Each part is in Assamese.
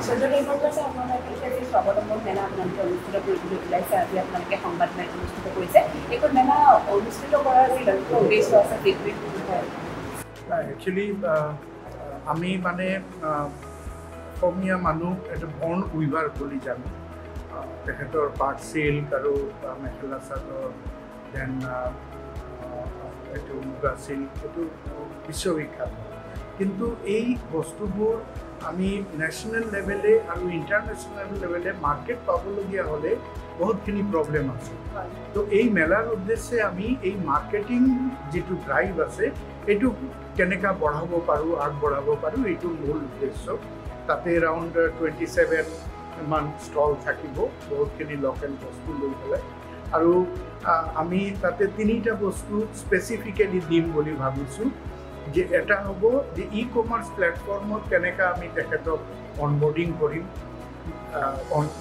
সজনে এইবাৰ আপোনালোকে যে স্বাৱলম্বন মেলা আপোনালোকে অনুষ্ঠিত কৰিবলৈ ওলাইছে আজি আপোনালোকে সংবাদ মেল অনুষ্ঠিত কৰিছে এইখন মেলা অনুষ্ঠিত কৰাৰ যি লক্ষ্য উদ্দেশ্য আছে সেইটোৱে একচুৱেলি আমি মানে অসমীয়া মানুহ এটা বৰ্ণ উইভাৰ বুলি জানো তেখেতৰ পাট চিল্ক আৰু মেখেলা চাদৰ দেন এইটো মুগা চিল্ক এইটো বিশ্ববিখ্যাত কিন্তু এই বস্তুবোৰ আমি ন্যাশনাল লেভেলে আৰু ইণ্টাৰনেশ্যনেল লেভেলে মাৰ্কেট পাবলগীয়া হ'লে বহুতখিনি প্ৰব্লেম আছে তো এই মেলাৰ উদ্দেশ্যে আমি এই মাৰ্কেটিং যিটো ড্ৰাইভ আছে এইটো কেনেকৈ বঢ়াব পাৰোঁ আগবঢ়াব পাৰোঁ এইটো মূল উদ্দেশ্য তাতে এৰাউণ্ড 27 মান ষ্টল থাকিব বহুতখিনি লোকেল বস্তু লৈ পেলাই আৰু আমি তাতে 3টা বস্তু স্পেচিফিকেলি দিম বুলি ভাবিছোঁ যে এটা হ'ব যে ই-কমাৰ্চ প্লেটফৰ্মত কেনেকৈ আমি তেখেতক অনবোৰ্ডিং কৰিম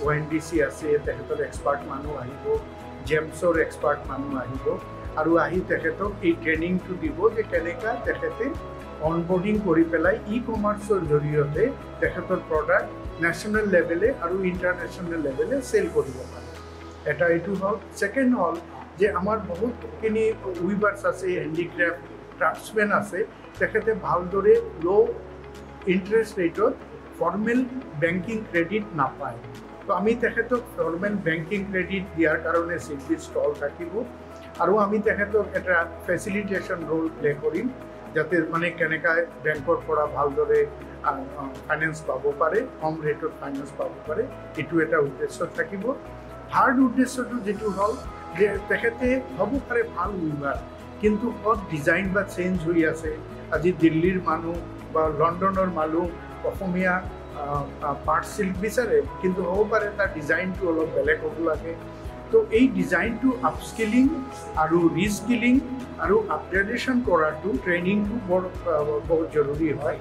ONDC আছে তেখেতৰ এক্সপাৰ্ট মানুহ আহিব জেমছৰ এক্সপাৰ্ট মানুহ আহিব আৰু আহি তেখেতক এই ট্ৰেইনিংটো দিব যে কেনেকৈ তেখেতে অনবোৰ্ডিং কৰি পেলাই ই-কমাৰ্চৰ জৰিয়তে তেখেতৰ প্ৰডাক্ট ন্যাশনাল লেভেলে আৰু ইণ্টাৰনেশ্যনেল লেভেলে চেল কৰিব পাৰে এটা এইটো হ'ল ছেকেণ্ড হ'ল যে আমাৰ বহুতখিনি উইভাৰ্ছ আছে হেণ্ডিক্ৰাফ্ট ক্ৰাফ্টছমেন আছে তেখেতে ভালদৰে ল' ইণ্টাৰেষ্ট ৰেটত ফৰ্মেল বেংকিং ক্ৰেডিট নাপায় তো আমি তেখেতক ফৰ্মেল বেংকিং ক্ৰেডিট দিয়াৰ কাৰণে চিম্পলি ষ্টল থাকিব আৰু আমি তেখেতক এটা ফেচিলিটেশ্যন ৰোল প্লে কৰিম যাতে মানে কেনেকৈ বেংকৰ পৰা ভালদৰে ফাইনেন্স পাব পাৰে কম ৰেটত ফাইনেন্স পাব পাৰে এইটো এটা উদ্দেশ্য থাকিব থাৰ্ড উদ্দেশ্যটো যিটো হ'ল যে তেখেতে হ'ব পাৰে ভাল উইভাৰ কিন্তু ক'ত ডিজাইন বা চেঞ্জ হৈ আছে আজি দিল্লীৰ মানুহ বা লণ্ডনৰ মানুহ অসমীয়া পাট চিল্ক বিচাৰে কিন্তু হ'ব পাৰে তাৰ ডিজাইনটো অলপ বেলেগ হ'ব লাগে তো এই ডিজাইনটো আপস্কিলিং আৰু ৰিস্কিলিং আৰু আপগ্ৰেডেশ্যন কৰাটো ট্ৰেইনিংটো বৰ জৰুৰী হয়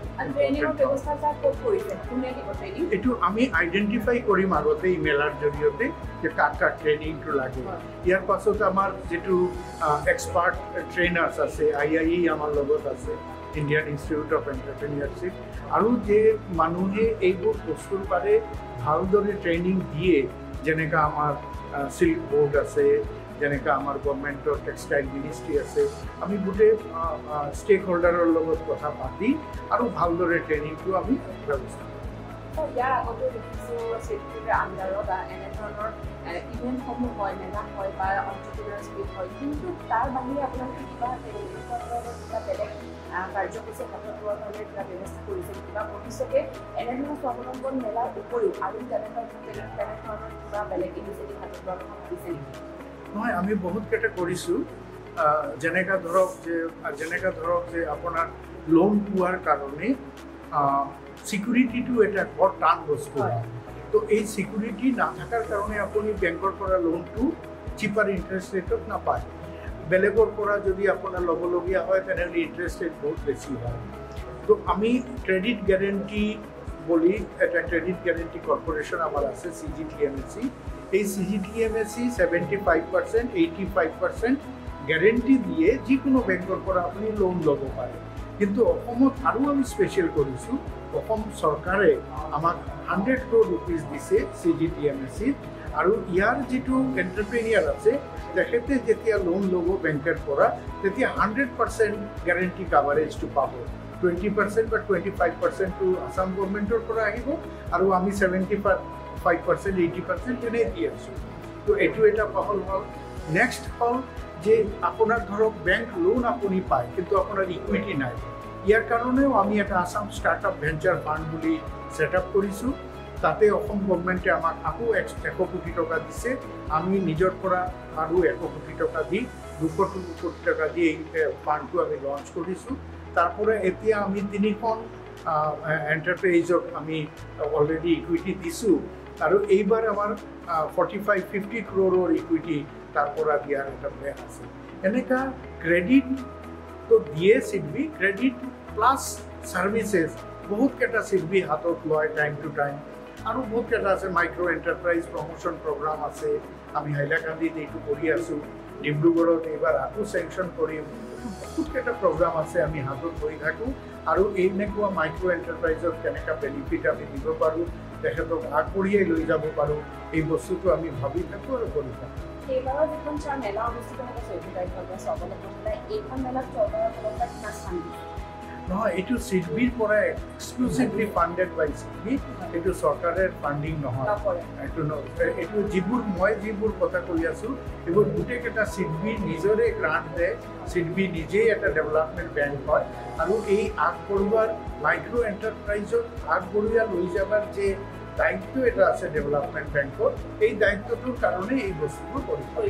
এইটো আমি আইডেণ্টিফাই কৰিম আগতে এই মেলাৰ জৰিয়তে যে কাক কাক ট্ৰেইনিংটো লাগে ইয়াৰ পাছত আমাৰ যিটো এক্সপাৰ্ট ট্ৰেইনাৰ্ছ আছে IIE আমাৰ লগত আছে ইণ্ডিয়ান ইনষ্টিটিউট অফ এণ্টাৰপ্ৰেনিয়ৰশ্বিপ আৰু যে মানুহে এইবোৰ বস্তুৰ পাৰে ভালদৰে ট্ৰেইনিং দিয়ে যেনেকৈ আমাৰ সিল্ক বোৰ্ড আছে যেনেকৈ আমাৰ গভৰ্ণমেণ্টৰ টেক্সটাইল মিনিষ্ট্ৰী আছে আমি গোটেই ষ্টেক হোল্ডাৰৰ লগত কথা পাতি আৰু ভালদৰে ট্ৰেইনিংটো আমি ব্যৱস্থা ইয়াৰ আগতে দেখিছোঁ চিল্কৰ আণ্ডাৰত এনেধৰণৰ ইভেণ্টসমূহ হয় মেলা হয় বা অন্টাৰপ্ৰিনাৰ্ছ মিট হয় কিন্তু তাৰ বাহিৰে আপোনালোকে কিবা বেলেগ কাৰ্যসূচী হাতত লোৱাৰ কাৰণে কিবা ব্যৱস্থা কৰিছে কিবা ভৱিষ্যতে এনেধৰণৰ স্বাৱলম্বন মেলাৰ উপৰিও আৰু তেনেধৰণৰ কিবা বেলেগ ইনিচিয়েটিভ হাতত লোৱাৰ কথা ভাবিছে নেকি নহয় আমি বহুতকেইটা কৰিছোঁ যেনেকৈ ধৰক যে আপোনাৰ লোন পোৱাৰ কাৰণে সিকিউৰিটিটো এটা বৰ টান বস্তু তো এই সিকিউৰিটি নাথাকাৰ কাৰণে আপুনি বেংকৰ পৰা লোনটো চিপাৰ ইণ্টাৰেষ্ট ৰেটত নাপায় বেলেগৰ পৰা যদি আপোনাৰ ল'বলগীয়া হয় তেনেহ'লে ইণ্টাৰেষ্ট ৰেট বহুত বেছি হয় তো আমি ক্ৰেডিট গ্যাৰেণ্টি বুলি এটা ক্ৰেডিট গ্যাৰেণ্টি কৰ্পোৰেশ্যন আমাৰ আছে CGTMSC এই CGTMSC 75% 85% গ্যাৰেণ্টি দিয়ে যিকোনো বেংকৰ পৰা আপুনি লোন ল'ব পাৰে কিন্তু অসমত আৰু আমি স্পেচিয়েল কৰিছোঁ অসম চৰকাৰে আমাক 100 crore rupees দিছে CGTMSC আৰু ইয়াৰ যিটো এণ্টাৰপ্ৰেনিয়াৰ আছে তেখেতে যেতিয়া লোন ল'ব বেংকৰ পৰা তেতিয়া 100% গ্যাৰেণ্টি কাভাৰেজটো পাব 20% বা 25% আসাম গভৰ্ণমেণ্টৰ পৰা আহিব আৰু আমি 75% 80% তেনে দি আছোঁ তো এইটো এটা পহল হ'ল নেক্সট হ'ল যে আপোনাৰ ধৰক বেংক লোন আপুনি পায় কিন্তু আপোনাৰ ইকুইটি নাই ইয়াৰ কাৰণেও আমি এটা আসাম ষ্টাৰ্টআপ ভেঞ্চাৰ ফাণ্ড বুলি ছেট আপ কৰিছোঁ তাতে অসম গভৰ্ণমেণ্টে আমাক আকৌ 100 কোটি টকা দিছে আমি নিজৰ পৰা আৰু 100 কোটি টকা দি 200 কোটি টকা দি এই ফাণ্ডটো আমি লঞ্চ কৰিছোঁ তাৰপৰা এতিয়া আমি 3খন এণ্টাৰপ্ৰাইজক আমি অলৰেডি ইকুইটি দিছোঁ আৰু এইবাৰ আমাৰ 45-50 crore ইকুইটি তাৰপৰা দিয়াৰ এটা প্লেন আছে এনেকুৱা ক্ৰেডিট তো দিয়ে চিডবি ক্ৰেডিট প্লাছ ছাৰ্ভিচেছ বহুতকেইটা চিডবি হাতত লয় টাইম টু টাইম আৰু বহুতকেইটা আছে মাইক্ৰ' এণ্টাৰপ্ৰাইজ প্ৰমোশ্যন প্ৰগ্ৰাম আছে আমি হাইলাকান্দিত এইটো কৰি আছোঁ ডিব্ৰুগড়ত এইবাৰ আকৌ চেংচন কৰিম বহুতকেইটা প্ৰগ্ৰাম আছে আমি হাতত লৈ থাকোঁ আৰু এনেকুৱা মাইক্ৰ' এণ্টাৰপ্ৰাইজক কেনেকুৱা বেনিফিট আমি দিব পাৰোঁ তেখেতক আগবঢ়িয়াই লৈ যাব পাৰোঁ এই বস্তুটো আমি ভাবি থাকোঁ আৰু কৰি থাকোঁ। এইবাৰৰ যিখন ছাৰ মেলা অনুষ্ঠিত হ'ব 14 তাৰিখৰ পৰা স্বাৱলম্বন মেলা, এইখন মেলাত চৰকাৰৰ ফালৰ পৰা কিমান স্থান দিছে? নহয়, এইটো চিডবিৰ পৰা এক্সক্লুচিভলি ফাণ্ডেড বাই চিডবি, এইটো চৰকাৰৰ ফাণ্ডিং নহয়। এইটো যিবোৰ কথা কৈ আছোঁ এইবোৰ গোটেইকেইটা চিডবি নিজৰে গ্ৰাণ্ট দিয়ে, চিডবি নিজেই এটা ডেভেলপমেণ্ট বেংক হয় আৰু এই আগবঢ়োৱাৰ মাইক্ৰ' এণ্টাৰপ্ৰাইজক আগবঢ়োৱা লৈ যাবৰ যে দায়িত্ব এটা আছে ডেভেলপমেণ্ট বেংকৰ, এই দায়িত্বটোৰ কাৰণেই এই বস্তুবোৰ কৰি